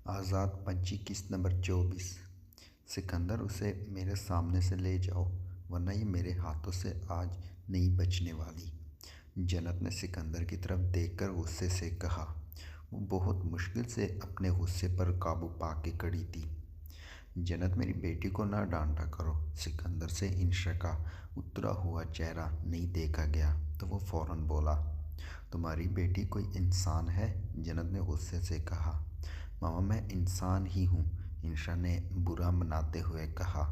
आज़ाद पंछी किस्त नंबर 24। सिकंदर, उसे मेरे सामने से ले जाओ, वरना ये मेरे हाथों से आज नहीं बचने वाली। जन्नत ने सिकंदर की तरफ देखकर गुस्से से कहा। वो बहुत मुश्किल से अपने गुस्से पर काबू पा के खड़ी थी। जन्नत, मेरी बेटी को ना डांटा करो। सिकंदर से इंशा का उतरा हुआ चेहरा नहीं देखा गया तो वो फौरन बोला, तुम्हारी बेटी कोई इंसान है? जन्नत ने गुस्से से कहा। मामा, मैं इंसान ही हूँ, इंशा ने बुरा मनाते हुए कहा।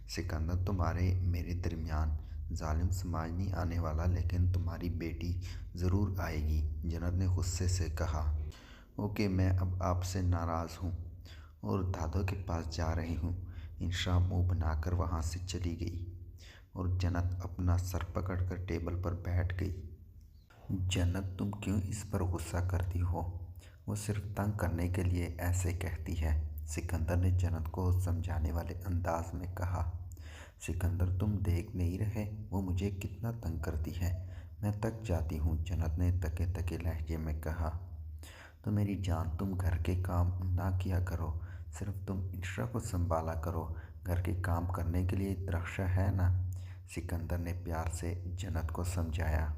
सिकंदर, तुम्हारे मेरे दरमियान जालिम समाज नहीं आने वाला, लेकिन तुम्हारी बेटी ज़रूर आएगी, जन्नत ने गुस्से से कहा। ओके, मैं अब आपसे नाराज़ हूँ और दादो के पास जा रही हूँ। इंशा मुंह बनाकर वहाँ से चली गई और जन्नत अपना सर पकड़कर टेबल पर बैठ गई। जन्नत, तुम क्यों इस पर गुस्सा करती हो? वो सिर्फ तंग करने के लिए ऐसे कहती है, सिकंदर ने जन्नत को समझाने वाले अंदाज में कहा। सिकंदर, तुम देख नहीं रहे वो मुझे कितना तंग करती है? मैं थक जाती हूँ, जन्नत ने तके तके लहजे में कहा। तो मेरी जान, तुम घर के काम ना किया करो, सिर्फ तुम इंशा को संभाला करो। घर के काम करने के लिए रक्षा है ना? सिकंदर ने प्यार से जन्नत को समझाया।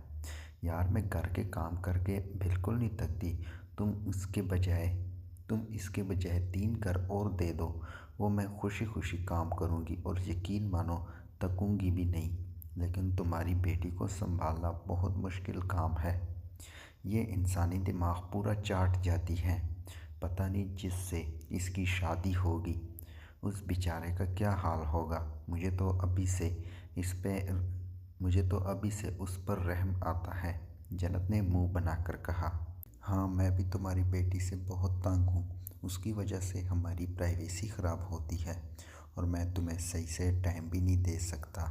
यार, मैं घर के काम करके बिल्कुल नहीं थकती। तुम इसके बजाय 3 घर और दे दो, वो मैं खुशी खुशी काम करूँगी और यकीन मानो थकूँगी भी नहीं। लेकिन तुम्हारी बेटी को संभालना बहुत मुश्किल काम है। ये इंसानी दिमाग पूरा चाट जाती है। पता नहीं जिससे इसकी शादी होगी उस बेचारे का क्या हाल होगा। मुझे तो अभी से उस पर रहम आता है, जन्नत ने मुंह बनाकर कहा। हाँ, मैं भी तुम्हारी बेटी से बहुत तंग हूँ। उसकी वजह से हमारी प्राइवेसी ख़राब होती है और मैं तुम्हें सही से टाइम भी नहीं दे सकता।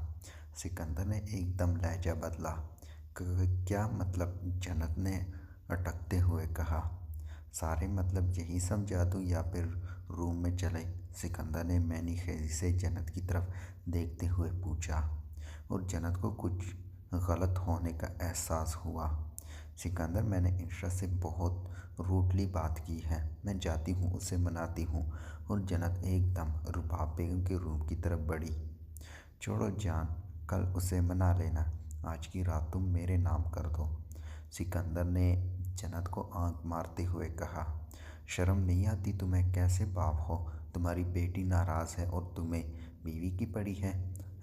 सिकंदर ने एकदम लहजा बदला। क्या मतलब? जन्नत ने अटकते हुए कहा। सारे मतलब यही समझा दूँ या फिर रूम में चले? सिकंदर ने मैनी खेजी से जन्नत की तरफ देखते हुए पूछा और जन्नत को कुछ गलत होने का एहसास हुआ। सिकंदर, मैंने इंशा से बहुत रूडली बात की है, मैं जाती हूँ, उसे मनाती हूँ। और जन्नत एकदम रुबाब बेगम के रूम की तरफ बढ़ी। छोड़ो जान, कल उसे मना लेना, आज की रात तुम मेरे नाम कर दो, सिकंदर ने जन्नत को आंख मारते हुए कहा। शर्म नहीं आती तुम्हें? कैसे बाप हो? तुम्हारी बेटी नाराज़ है और तुम्हें बीवी की पड़ी है।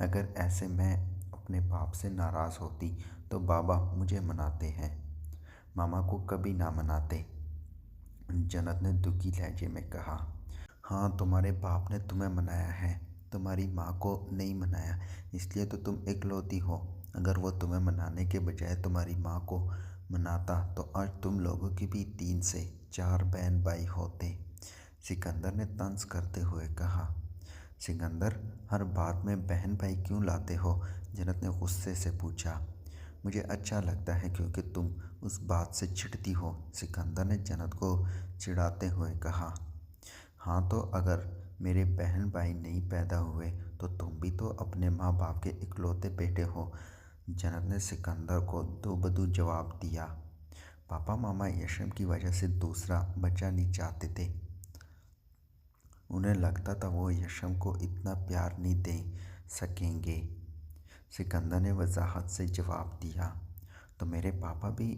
अगर ऐसे मैं अपने बाप से नाराज़ होती तो बाबा मुझे मनाते हैं, मामा को कभी ना मनाते, जन्नत ने दुखी लहजे में कहा। हाँ, तुम्हारे बाप ने तुम्हें मनाया है, तुम्हारी माँ को नहीं मनाया, इसलिए तो तुम इकलौती हो। अगर वो तुम्हें मनाने के बजाय तुम्हारी माँ को मनाता तो आज तुम लोगों की भी 3 से 4 बहन भाई होते, सिकंदर ने तंज करते हुए कहा। सिकंदर, हर बात में बहन भाई क्यों लाते हो? जन्नत ने गुस्से से पूछा। मुझे अच्छा लगता है क्योंकि तुम उस बात से चिढ़ती हो, सिकंदर ने जन्नत को चिढ़ाते हुए कहा। हाँ, तो अगर मेरे बहन भाई नहीं पैदा हुए तो तुम भी तो अपने माँ बाप के इकलौते बेटे हो, जन्नत ने सिकंदर को दो बदू जवाब दिया। पापा मामा यशम की वजह से दूसरा बच्चा नहीं चाहते थे। उन्हें लगता था वो यशम को इतना प्यार नहीं दे सकेंगे, सिकंदर ने वजाहत से जवाब दिया। तो मेरे पापा भी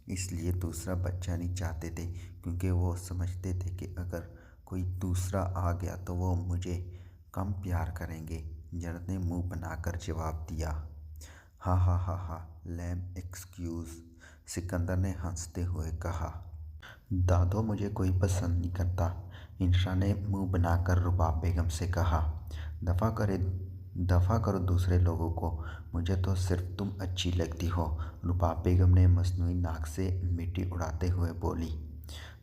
इसलिए दूसरा बच्चा नहीं चाहते थे क्योंकि वो समझते थे कि अगर कोई दूसरा आ गया तो वो मुझे कम प्यार करेंगे, जन्नत ने मुंह बनाकर जवाब दिया। हाँ हाँ हाँ हाँ, लैम एक्सक्यूज़, सिकंदर ने हंसते हुए कहा। दादो, मुझे कोई पसंद नहीं करता, इंशा ने मुंह बनाकर रुबाब बेगम से कहा। दफ़ा करो दूसरे लोगों को, मुझे तो सिर्फ तुम अच्छी लगती हो, रुबाब बेगम ने मसनूई नाक से मिट्टी उड़ाते हुए बोली।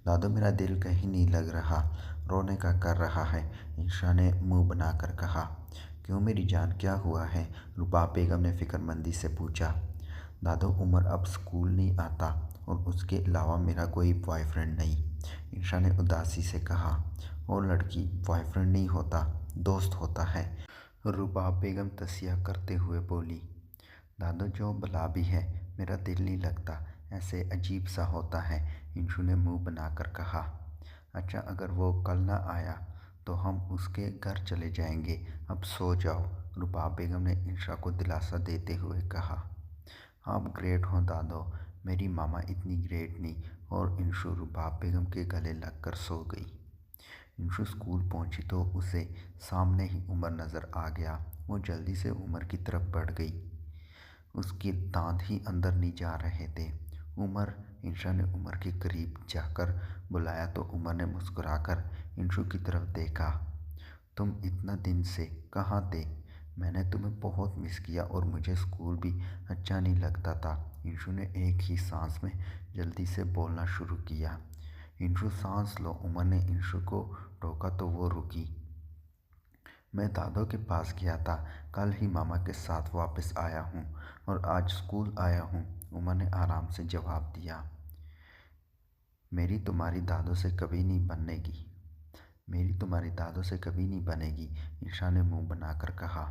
दादो, मेरा दिल कहीं नहीं लग रहा, रोने का कर रहा है, इंशा ने मुंह बनाकर कहा। क्यों मेरी जान, क्या हुआ है? रुबाब बेगम ने फिक्रमंदी से पूछा। दादो, उमर अब स्कूल नहीं आता और उसके अलावा मेरा कोई बॉयफ्रेंड नहीं, इंशा ने उदासी से कहा। और लड़की बॉयफ्रेंड नहीं होता, दोस्त होता है, रुबाब बेगम तसिया करते हुए बोली। दादो, जो भला भी है, मेरा दिल नहीं लगता, ऐसे अजीब सा होता है, इंशु ने मुंह बनाकर कहा। अच्छा, अगर वो कल ना आया तो हम उसके घर चले जाएंगे। अब सो जाओ, रुबाब बेगम ने इंशा को दिलासा देते हुए कहा। आप ग्रेट हो दादो, मेरी मामा इतनी ग्रेट नहीं। और इंशु रुबाब बेगम के गले लगकर सो गई। इंशु स्कूल पहुंची तो उसे सामने ही उमर नज़र आ गया। वो जल्दी से उमर की तरफ बढ़ गई। उसके दांत ही अंदर नहीं जा रहे थे। उमर, इंशा ने उमर के करीब जाकर बुलाया तो उमर ने मुस्कुराकर इंशु की तरफ देखा। तुम इतना दिन से कहाँ थे? मैंने तुम्हें बहुत मिस किया और मुझे स्कूल भी अच्छा नहीं लगता था। इंशु ने एक ही सांस में जल्दी से बोलना शुरू किया। इंशु सांस लो, उमर ने इंशु को टोका तो वो रुकी। मैं दादो के पास गया था, कल ही मामा के साथ वापस आया हूँ और आज स्कूल आया हूँ, उमर ने आराम से जवाब दिया। मेरी तुम्हारी दादो से कभी नहीं बनेगी, मेरी तुम्हारी दादो से कभी नहीं बनेगी, ईशा ने मुंह बनाकर कहा।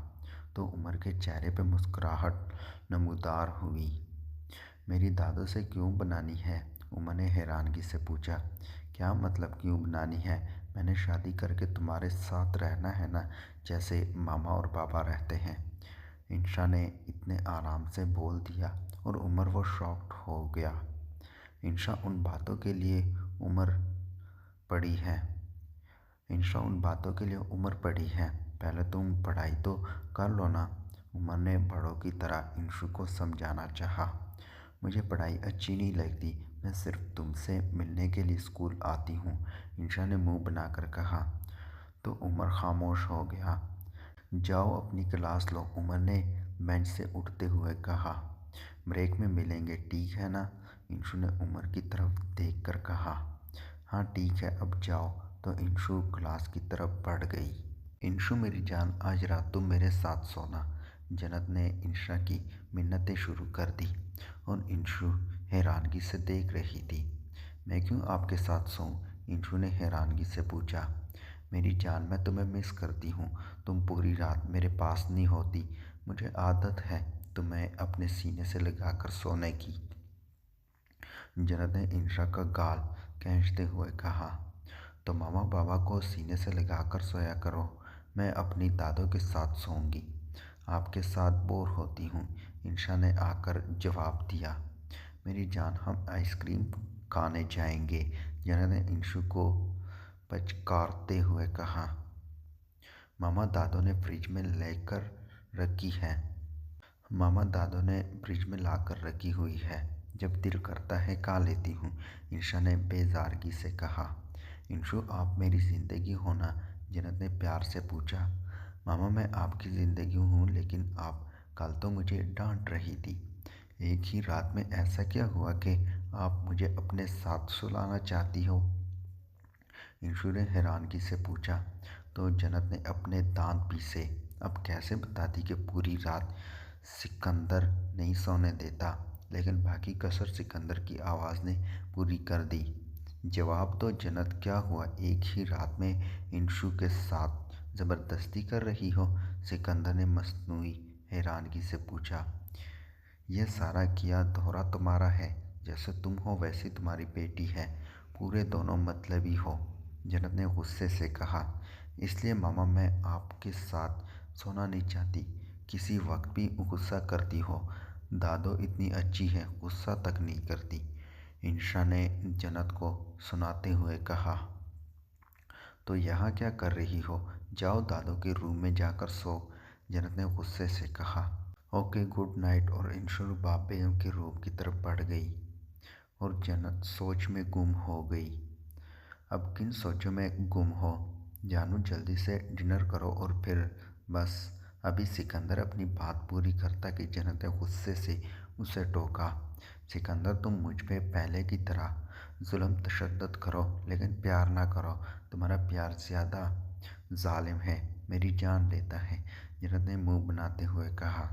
तो उमर के चेहरे पर मुस्कुराहट नमूदार हुई। मेरी दादो से क्यों बनानी है? उमर ने हैरानगी से पूछा। क्या मतलब क्यों बनानी है? मैंने शादी करके तुम्हारे साथ रहना है ना, जैसे मामा और पापा रहते हैं। इंशा ने इतने आराम से बोल दिया और उमर वो शॉक्ड हो गया। इंशा उन बातों के लिए उम्र पड़ी है, इंशा उन बातों के लिए उम्र पड़ी है, पहले तुम पढ़ाई तो कर लो ना। उमर ने बड़ों की तरह इंशु को समझाना चाहा। मुझे पढ़ाई अच्छी नहीं लगती, मैं सिर्फ तुमसे मिलने के लिए स्कूल आती हूँ, इंशा ने मुंह बनाकर कहा। तो उमर खामोश हो गया। जाओ अपनी क्लास लो, उमर ने बेंच से उठते हुए कहा। ब्रेक में मिलेंगे, ठीक है ना? इंशु ने उमर की तरफ देखकर कहा। हाँ ठीक है, अब जाओ। तो इंशु क्लास की तरफ बढ़ गई। इंशु मेरी जान, आज रात तुम मेरे साथ सोना, जन्नत ने इंशा की मिन्नतें शुरू कर दी और इंशु हैरानगी से देख रही थी। मैं क्यों आपके साथ सोऊं? इंशु ने हैरानगी से पूछा। मेरी जान, मैं तुम्हें मिस करती हूँ, तुम पूरी रात मेरे पास नहीं होती। मुझे आदत है तुम्हें अपने सीने से लगाकर सोने की, जन्नत ने इंशा का गाल खींचते हुए कहा। तो मामा बाबा को सीने से लगाकर सोया करो, मैं अपनी दादों के साथ सोऊंगी, आपके साथ बोर होती हूँ, इंशा ने आकर जवाब दिया। मेरी जान, हम आइसक्रीम खाने जाएंगे, जन्नत ने इंशु को पचकारते हुए कहा। मामा दादों ने फ्रिज में लेकर रखी है, मामा दादों ने फ्रिज में ला कर रखी हुई है, जब दिल करता है खा लेती हूँ, इंशा ने बेजारगी से कहा। इंशु, आप मेरी ज़िंदगी हो ना, जन्नत ने प्यार से पूछा। मामा मैं आपकी ज़िंदगी हूँ, लेकिन आप कल तो मुझे डांट रही थी। एक ही रात में ऐसा क्या हुआ कि आप मुझे अपने साथ सुलाना चाहती हो? इंशु ने हैरानगी से पूछा। तो जन्नत ने अपने दांत पीसे। अब कैसे बताती कि पूरी रात सिकंदर नहीं सोने देता, लेकिन बाकी कसर सिकंदर की आवाज़ ने पूरी कर दी। जवाब दो जन्नत, क्या हुआ? एक ही रात में इंशु के साथ ज़बरदस्ती कर रही हो? सिकंदर ने मसनूई हैरानगी से पूछा। यह सारा किया धोरा तुम्हारा है, जैसे तुम हो वैसी तुम्हारी बेटी है, पूरे दोनों मतलबी हो, जन्नत ने गुस्से से कहा। इसलिए मामा मैं आपके साथ सोना नहीं चाहती, किसी वक्त भी गुस्सा करती हो, दादो इतनी अच्छी है, गुस्सा तक नहीं करती, इंशा ने जन्नत को सुनाते हुए कहा। तो यहाँ क्या कर रही हो? जाओ दादो के रूम में जाकर सो, जन्नत ने गुस्से से कहा। Okay, good night. और इंशु बाप बेगम के रूम की तरफ बढ़ गई और जन्नत सोच में गुम हो गई। अब किन सोचों में गुम हो? जानू, जल्दी से डिनर करो और फिर बस। अभी सिकंदर अपनी बात पूरी करता कि जन्नत ने गुस्से से उसे टोका। सिकंदर, तुम मुझ पे पहले की तरह जुल्म तशद्दुद करो, लेकिन प्यार ना करो, तुम्हारा प्यार ज़्यादा जालिम है, मेरी जान लेता है, जन्नत ने मुंह बनाते हुए कहा।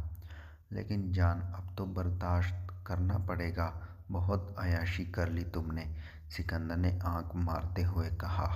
लेकिन जान, अब तो बर्दाश्त करना पड़ेगा, बहुत अय्याशी कर ली तुमने, सिकंदर ने आंख मारते हुए कहा।